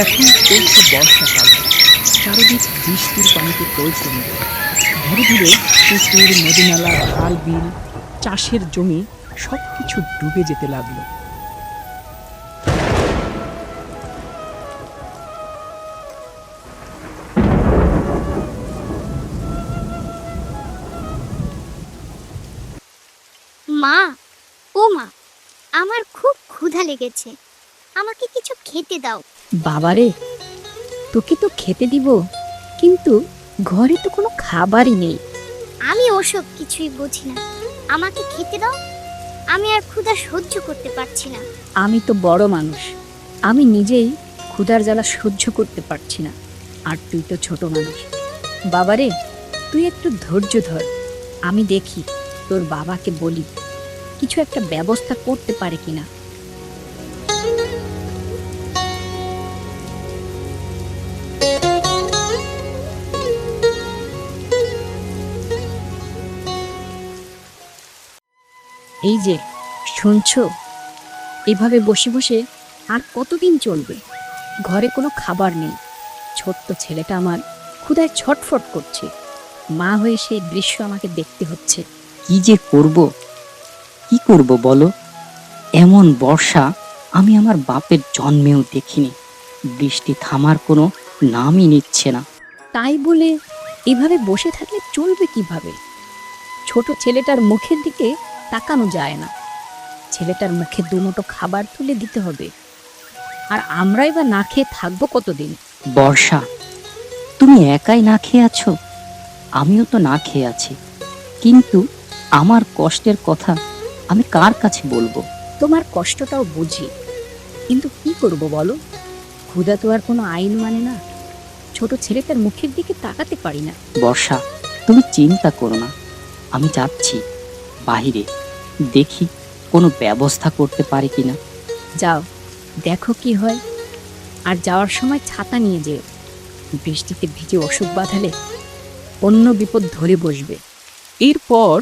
এখন চলছে বর্ষাকাল, চারিদিক বৃষ্টির পানিতে টইটম্বুর। ধীরে ধীরে পুকুর, নদীনালা, খাল, বিল, চাষের জমি সবকিছু ডুবে যেতে লাগলো। মা, ও মা, আমার খুব ক্ষুধা লেগেছে, আমাকে কিছু খেতে দাও। বাবারে, তোকে তো খেতে দিব, কিন্তু ঘরে তো কোনো খাবারই নেই। আমি ওসব কিছুই বুঝি না, আমাকে খেতে দাও। আমি আর ক্ষুধা সহ্য করতে পারছি না। আমি তো বড় মানুষ, আমি নিজেই ক্ষুধার জ্বালা সহ্য করতে পারছি না, আর তুই তো ছোট মানুষ। বাবারে, তুই একটু ধৈর্য ধর, আমি দেখি তোর বাবাকে বলি কিছু একটা ব্যবস্থা করতে পারে কিনা। এই যে শুনছো, এভাবে বসে বসে আর কতদিন চলবে? ঘরে কোনো খাবার নেই, ছোট্ট ছেলেটা আমার ক্ষুধায় ছটফট করছে। মা হয়ে সেই দৃশ্য আমাকে দেখতে হচ্ছে। কি যে করব, কি করব বলো? এমন বর্ষা আমি আমার বাপের জন্মেও দেখিনি। বৃষ্টি থামার কোনো নামই নিচ্ছে না। তাই বলে এভাবে বসে থাকলে চলবে কিভাবে? ছোট ছেলেটার মুখের দিকে তাকানো যায় না। ছেলেটার মুখে দুমুঠো খাবার তুলে দিতে হবে, আর আমরাই বা না খেয়ে থাকবো কতদিন? বর্ষা, তুমি একাই না খেয়ে আছো? আমিও তো না খেয়ে আছি, কিন্তু আমার কষ্টের কথা আমি কার কাছে বলবো? তোমার কষ্টটাও বুঝি, কিন্তু কি করব বলো? ক্ষুধা তো আর কোনো আইন মানে না। ছোট ছেলেটার মুখের দিকে তাকাতে পারি না। বর্ষা, তুমি চিন্তা করো না, আমি যাচ্ছি বাহিরে, দেখি কোনো ব্যবস্থা করতে পারি কিনা। যাও, দেখো কি হয়। আর যাওয়ার সময় ছাতা নিয়ে যেও, বৃষ্টিতে ভিজে অসুখ বাঁধালে অন্য বিপদ ধরে বসবে। এরপর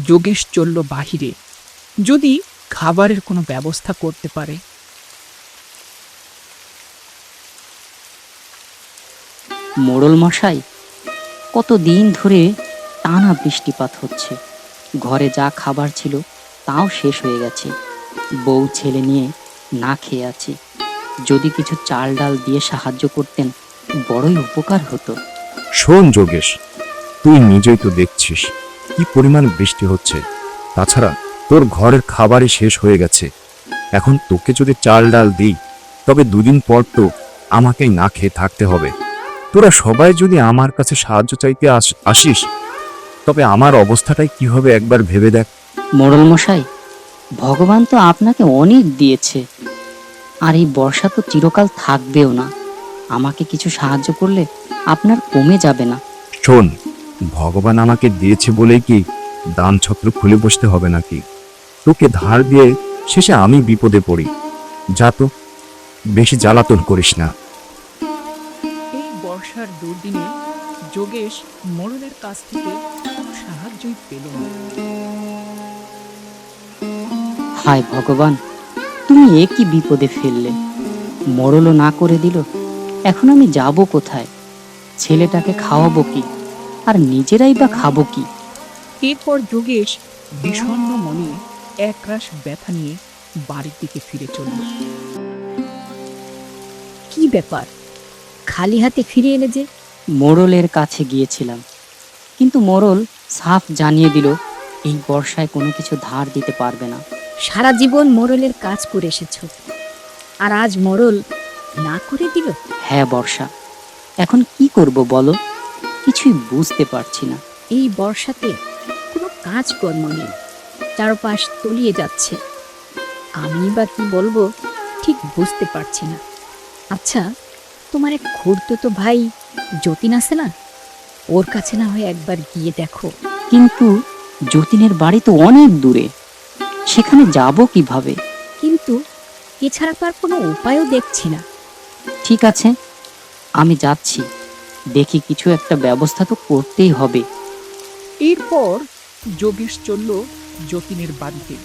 যোগেশ চলল বাহিরে, যদি খাবারের কোনো ব্যবস্থা করতে পারে। মোড়ল মশাই, কতদিন ধরে টানা বৃষ্টিপাত হচ্ছে, ঘরে যা খাবার ছিল তাও শেষ হয়ে গেছে। বউ ছেলে নিয়ে না খেয়ে আছি, যদি কিছু চাল ডাল দিয়ে সাহায্য করতেন বড়ই উপকার হতো। শোন যোগেশ, তুই নিজেই তো দেখছিস কি পরিমাণ বৃষ্টি হচ্ছে। তাছাড়া তোর ঘরের খাবারই শেষ হয়ে গেছে। এখন তোকে যদি চাল ডাল দিই, তবে দুদিন পর তো আমাকেই না খেয়ে থাকতে হবে। তোরা সবাই যদি আমার কাছে সাহায্য চাইতে আসিস, তবে আমার অবস্থাটাই কি হবে একবার ভেবে দেখ। মোড়ল মশাই, ভগবান তো আপনাকে অনেক দিয়েছে, আর এই বর্ষা তো চিরকাল থাকবেও না। আমাকে কিছু সাহায্য করলে আপনার কমে যাবে না। শোন, ভগবান আমাকে দিয়েছে বলেই কি দান ছত্র খুলে বসতে হবে নাকি? তোকে ধার দিয়ে শেষে আমি বিপদে পড়ি। যা তো, বেশি জ্বালাতন করিস না। এই বর্ষার দুর্দিনে যোগেশ মোড়লের কাছ থেকে কোনো সাহায্যই পেল না। হায় ভগবান, তুমি এ কি বিপদে ফেললে? মোড়লও না করে দিল। এখন আমি যাব কোথায়? ছেলেটাকে খাওয়াবো কি, আর নিজেরাই বা খাবো কি? এরপর যোগেশ বিষণ্ণ মনে একরাশ ব্যথা নিয়ে বাড়ির দিকে ফিরে চলল। কি ব্যাপার, খালি হাতে ফিরে এলে যে? মোড়লের কাছে গিয়েছিলাম, কিন্তু মোড়ল সাফ জানিয়ে দিল এই বর্ষায় কোনো কিছু ধার দিতে পারবে না। সারা জীবন মোড়লের কাজ করে এসেছো, আর আজ মোড়ল না করে দিল? হ্যাঁ বর্ষা, এখন কি করব বলো? কিছুই বুঝতে পারছি না। এই বর্ষাতে কোনো কাজকর্ম নেই, চারপাশ তলিয়ে যাচ্ছে। আমি বা কি বলবো ঠিক বুঝতে পারছি না। আচ্ছা, তোমার এক খুড়তুতো ভাই যতীন আছে না, ওর কাছে না হয় একবার গিয়ে দেখো। কিন্তু যতীনের বাড়ি তো অনেক দূরে, সেখানে যাব কিভাবে? কিন্তু এছাড়া তো আর কোনো উপায়ও দেখছি না। ঠিক আছে, আমি যাচ্ছি, দেখি কিছু একটা ব্যবস্থা তো করতেই হবে। এরপর যোগেশ চলল যতীনের বাড়িতে,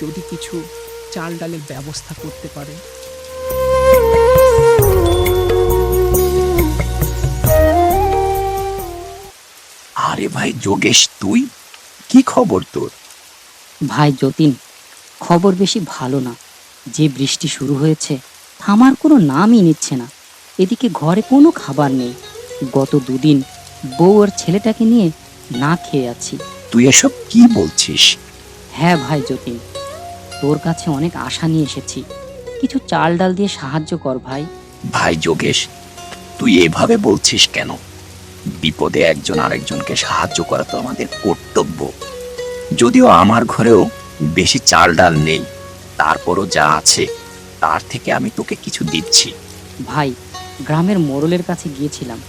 যদি কিছু চাল ডালের ব্যবস্থা করতে পারে। আরে ভাই যোগেশ, তুই কি খবর তোর? ভাই যতীন, খবর বেশি ভালো না। যে বৃষ্টি শুরু হয়েছে, থামার কোনো নামই নিচ্ছে না। এদিকে ঘরে কোনো খাবার নেই। গত দুদিন বউ আর ছেলেটাকে নিয়ে না খেয়ে আছি। তুই এসব কি বলছিস? হ্যাঁ ভাই যতীন, তোর কাছে অনেক আশা নিয়ে এসেছি। কিছু চাল ডাল দিয়ে সাহায্য কর ভাই। ভাই যোগেশ, তুই এভাবে বলছিস কেন? বিপদে একজন আরেকজনকে সাহায্য করা তো আমাদের কর্তব্য। যদিও আমার ঘরেও বেশি চাল ডাল নেই, তারপরও যা আছে তার থেকে আমি তোকে কিছু দিচ্ছি। ভাই, গ্রামের মোড়লের কাছে গিয়েছিলাম,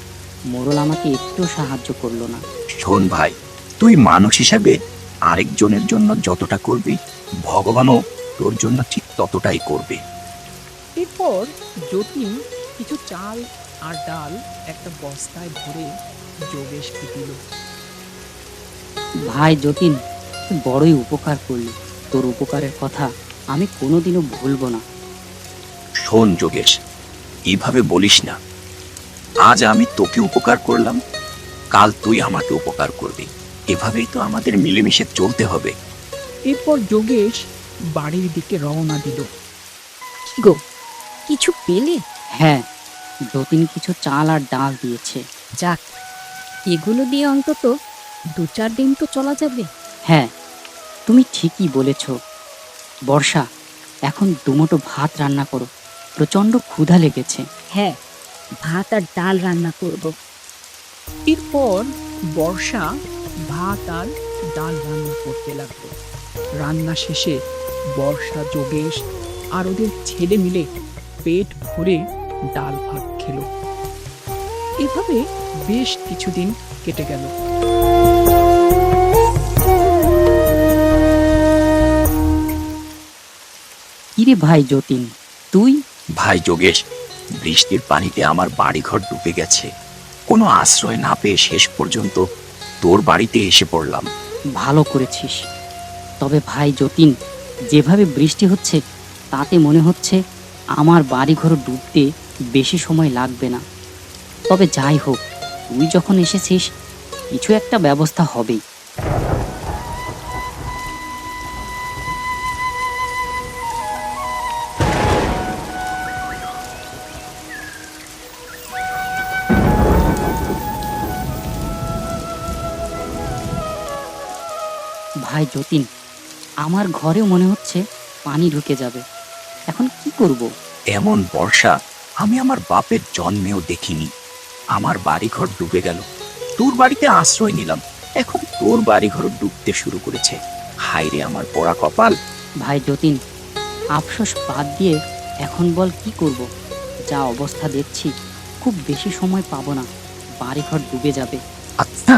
মোড়ল আমাকে একটু সাহায্য করলো না। শোন ভাই, তুই মানুষ হিসাবে আরেকজনের জন্য যতটা করবি, ভগবানও তোর জন্য ঠিক ততটাই করবে। এরপর যতীন কিছু চাল আর ডাল একটা বস্তায় ভরে যোগেশকে দিল। ভাই যতীন, তুই বড়ই উপকার করলি। তোর উপকারের কথা আমি কোনোদিনও ভুলবো না। শোন যোগেশ, এইভাবে বলিস না। আজ আমি তোকে উপকার করলাম, কাল তুই আমাকে উপকার করবি। এভাবেই তো আমাদের মিলেমিশে চলতে হবে। এরপর যোগেশ বাড়ির দিকে রওনা দিল। কি গো, কিছু পেলে? হ্যাঁ, যতীন কিছু চাল আর ডাল দিয়েছে। যাক, এগুলো দিয়ে অন্তত 2-4 দিন তো চলা যাবে। হ্যাঁ, তুমি ঠিকই বলেছ। বর্ষা, এখন দুমুঠো ভাত রান্না করো, প্রচন্ড ক্ষুধা লেগেছে। হ্যাঁ, ভাত আর ডাল রান্না করব। এরপর বর্ষা ভাত আর ডাল রান্না করতে লাগলো। রান্না শেষে বর্ষা, যোগেশ আর ওদের ছেলে মিলে পেট ভরে ডাল ভাত খেলো। এভাবে বেশ কিছুদিন কেটে গেল। কিরে ভাই যতীন, তুই? ভাই যোগেশ, বৃষ্টির পানিতে আমার বাড়িঘর ডুবে গেছে। কোনো আশ্রয় না পেয়ে শেষ পর্যন্ত তোর বাড়িতে এসে পড়লাম। ভালো করেছিস। তবে ভাই যতীন, যেভাবে বৃষ্টি হচ্ছে তাতে মনে হচ্ছে আমার বাড়িঘর ডুবতে বেশি সময় লাগবে না। তবে যাই হোক, তুই যখন এসেছিস, কিছু একটা ব্যবস্থা হবেই। ভাই যতীন, আমার ঘরেও মনে হচ্ছে পানি ঢুকে যাবে। এখন কি করব? এমন বর্ষা আমি আমার বাপের জন্মেও দেখিনি। আমার বাড়িঘর ডুবে গেল, তোর বাড়িতে আশ্রয় নিলাম, এখন তোর বাড়িঘর ডুবতে শুরু করেছে। হায় রে আমার পোড়া কপাল। ভাই যতীন, আফসোস বাদ দিয়ে এখন বল কি করব? যা অবস্থা দেখছি, খুব বেশি সময় পাবো না, বাড়িঘর ডুবে যাবে। আচ্ছা,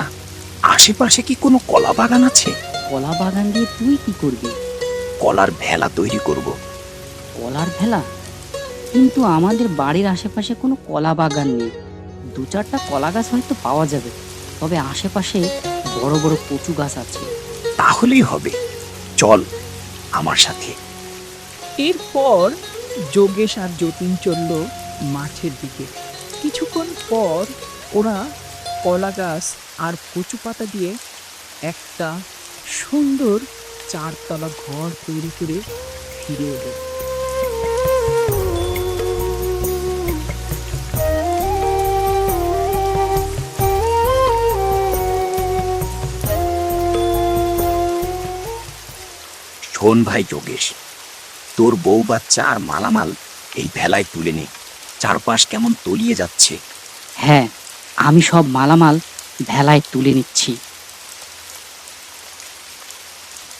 আশেপাশে কি কোনো কলা বাগান আছে? কলা বাগান দিয়ে তুই কি করবি? কলার ভেলা তৈরি করব। কলার ভেলা? কিন্তু আমাদের বাড়ির আশেপাশে কোনো কলা বাগান নেই। 2-4টা কলা গাছ হয়তো পাওয়া যাবে, তবে আশেপাশে বড় বড় কচু গাছ আছে। তাহলেই হবে, চল আমার সাথে। এরপর যোগেশ আর যতীন চলল মাঠের দিকে। কিছুক্ষণ পর ওরা কলা গাছ আর কচু পাতা দিয়ে একটা সুন্দর 4তলা ঘর তৈরি করে ফিরে এলো। শোন ভাই যোগেশ, তোর বউ বাচ্চা আর মালামাল এই ভেলায় তুলে নে। চারপাশ কেমন তলিয়ে যাচ্ছে। হ্যাঁ, আমি সব মালামাল ভেলায় তুলে নিচ্ছি।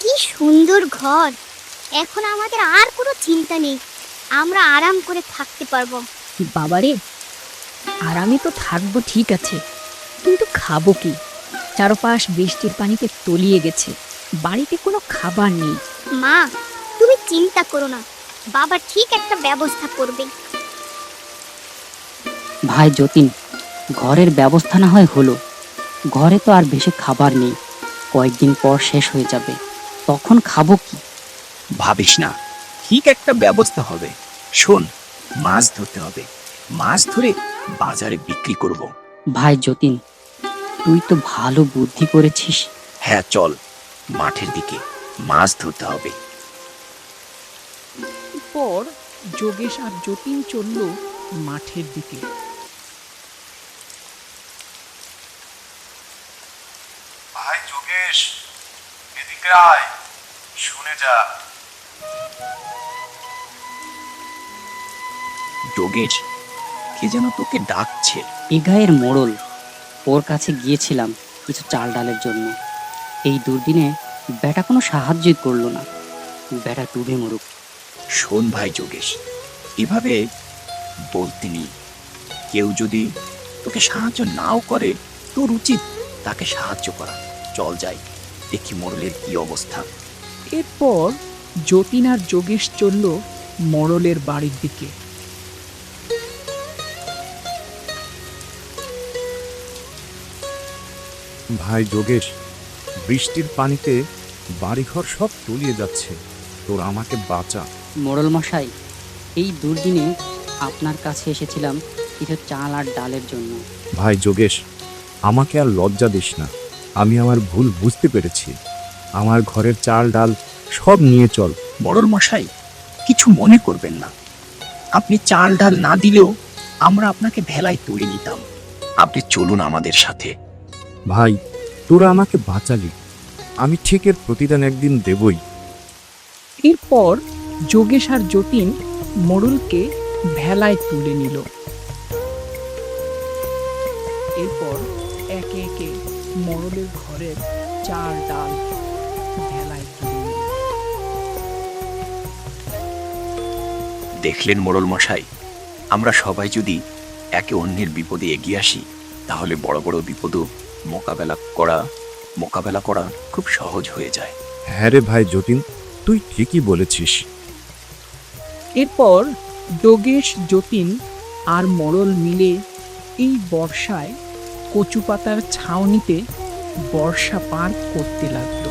কি সুন্দর ঘর! এখন আমাদের আর কোনো চিন্তা নেই, আমরা আরাম করে থাকতে পারবো। বাবারে, আরামে তো থাকবো ঠিক আছে, কিন্তু খাবো কি? চারপাশ বৃষ্টির পানিতে তলিয়ে গেছে, বাড়িতে কোনো খাবার নেই। মা, তুমি চিন্তা করো না, বাবা ঠিক একটা ব্যবস্থা করবে। ভাই যতীন, ঘরের ব্যবস্থা না হয় হলো, ঘরে তো আর বেশি খাবার নেই, কয়েকদিন পর শেষ হয়ে যাবে, তখন খাবো কি? ভাবিস না, ঠিক একটা ব্যবস্থা হবে। শোন, মাছ ধরতে হবে, মাছ ধরে বাজারে বিক্রি করব। ভাই যতীন, তুই তো ভালো বুদ্ধি করেছিস। হ্যাঁ চল, মাঠের দিকে মাছ ধরতে হবে। পর যোগেশ আর যতীন চলল মাঠের দিকে। ভাই যোগেশ, এদিকে আয়, শুনে যা। যোগেশ, কে যেন তোকে ডাকছে। এ গায়ের মোড়ল, ওর কাছে গিয়েছিলাম কিছু চাল ডালের জন্য। এই দুর্দিনে বেটা কোনো সাহায্যই করলো না। বেটা ডুবে মরুক। শোন ভাই যোগেশ, এভাবে বলতে নেই। কেউ যদি তোকে সাহায্য নাও করে, তোর উচিত তাকে সাহায্য করা। চল যাই, দেখি মোড়লের কি অবস্থা। এরপর যতীন আর যোগেশ চলল মরলের বাড়ির দিকে। ভাই যোগেশ, বৃষ্টির পানিতে বাড়িঘর সব তলিয়ে যাচ্ছে, তোর আমাকে বাঁচা। মোড়ল মশাই, এই দুর্দিনে আপনার কাছে এসেছিলাম কিছু চাল আর ডালের জন্য। ভাই যোগেশ, আমাকে আর লজ্জা দিস না। আমি আমার ভুল বুঝতে পেরেছি। আমার ঘরের চাল ডাল সব নিয়ে চল। মোড়ল মশাই, কিছু মনে করবেন না। আপনি চাল ডাল না দিলেও আমরা আপনাকে ভেলায় তুলে নিতাম। আপনি চলুন আমাদের সাথে। ভাই, তোরা আমাকে বাঁচালি, আমি ঠিক এর প্রতিদান একদিন দেবই। এরপর যোগেশ আর যতীন মোড়লকে ভেলায় তুলে নিল। এরপর একে একে মোড়লের ঘরের চাল ডাল ভেলায় তুলে নিল। দেখলেন মোড়ল মশাই, আমরা সবাই যদি একে অন্যের বিপদে এগিয়ে আসি, তাহলে বড় বড় বিপদও মোকাবেলা করা খুব সহজ হয়ে যায়। হ্যাঁ রে ভাই যতীন, তুই ঠিকই বলেছিস। এরপর যোগেশ, যতীন আর মোড়ল মিলে এই বর্ষায় কচু পাতার ছাউনিতে বর্ষা পার করতে লাগলো।